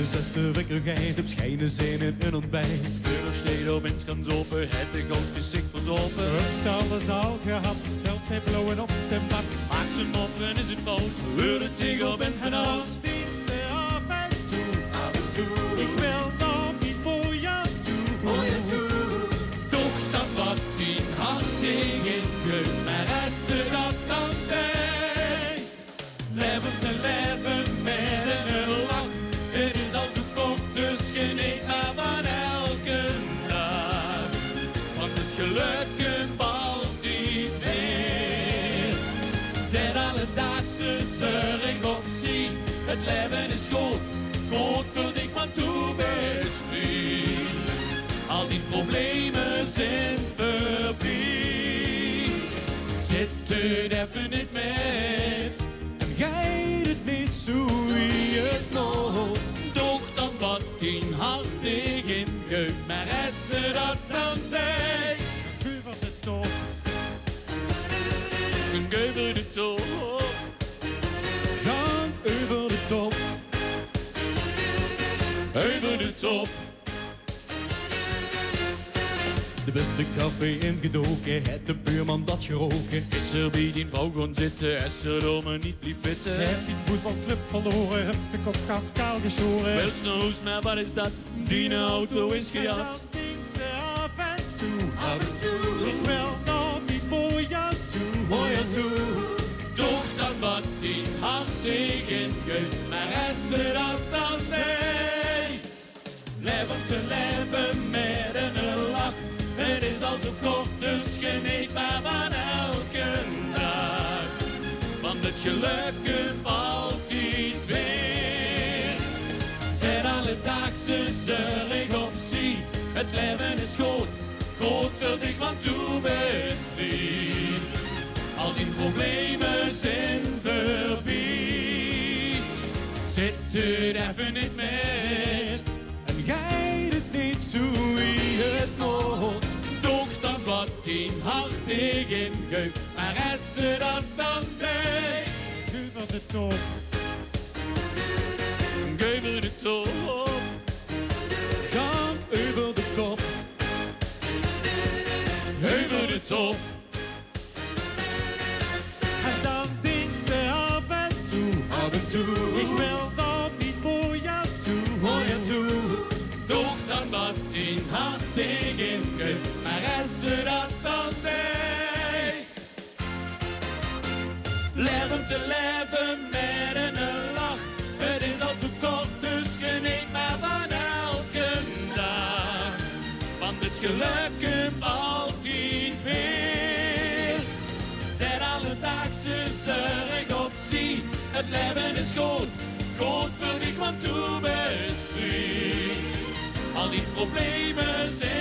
de zesde wikkergeit, op schijnen zijn in een ontbijt. Verder steed op eens kan zopen, het de goudvis zich verzopen. Een zaal gehad, veld hij blowen op de mat. Maak zijn moppen is het fout, we de tegen op eens gaan uit. Diensten af en toe, ik wil nog niet voor jou toe. Toch dat wat die hand tegen geeft, maar resten dat dan thuis. Leven te leven met een lach, het is al zo kort, dus geniet maar van elke dag. Want het geluk komt altijd weer. Zet alledaagse zorg opzij, het leven is goed, goed voor dich, want toe bent vrij. Al die problemen zijn voorbij. Zit het even niet met En gij het niet zo wie het nog. toch dan wat in hart tegen geeft, maar is ze dat dan wijs? Guvert het toch, Een geuvel de top, gaan over de top. over de top. De beste café ingedoken, het de buurman dat geroken. Is er bij die vrouw gaan zitten, is er door me niet blief bitten? Heb die voetbalclub verloren, heb de kop gaat kaal geschoren. Wel snoes, maar wat is dat? Die auto is gejat. Diensten af en toe, ik wil nog niet voor jou toe. Toch dan wat die hart tegen geeft, maar is ze dat dan niet? Leven te leven met een lach, het is al zo kort, dus geniet maar van elke dag. Want het geluk komt altijd weer. Zet alledaagse zorg opzij, het leven is goed, goed voor dich, want toe bent vrij. Al die problemen zijn voorbij. Zit het even niet met, En gij het niet zo wie het nog. toch dan wat in hart tegen geeft, maar is ze dat dan niet? Guvert het toch, Geef de top, gaan over de top. over de top. En dan diensten af en toe, ik wil nog niet voor jou toe. Toch dan wat in hart tegen geeft, maar is ze dat dan niet? Leven te leven met een lach, het is al zo kort, dus geniet maar van elke dag. Want het geluk komt altijd weer. Zet alledaagse zorg opzij, het leven is goed, goed voor dich, want toe bent vrij. Al die problemen zijn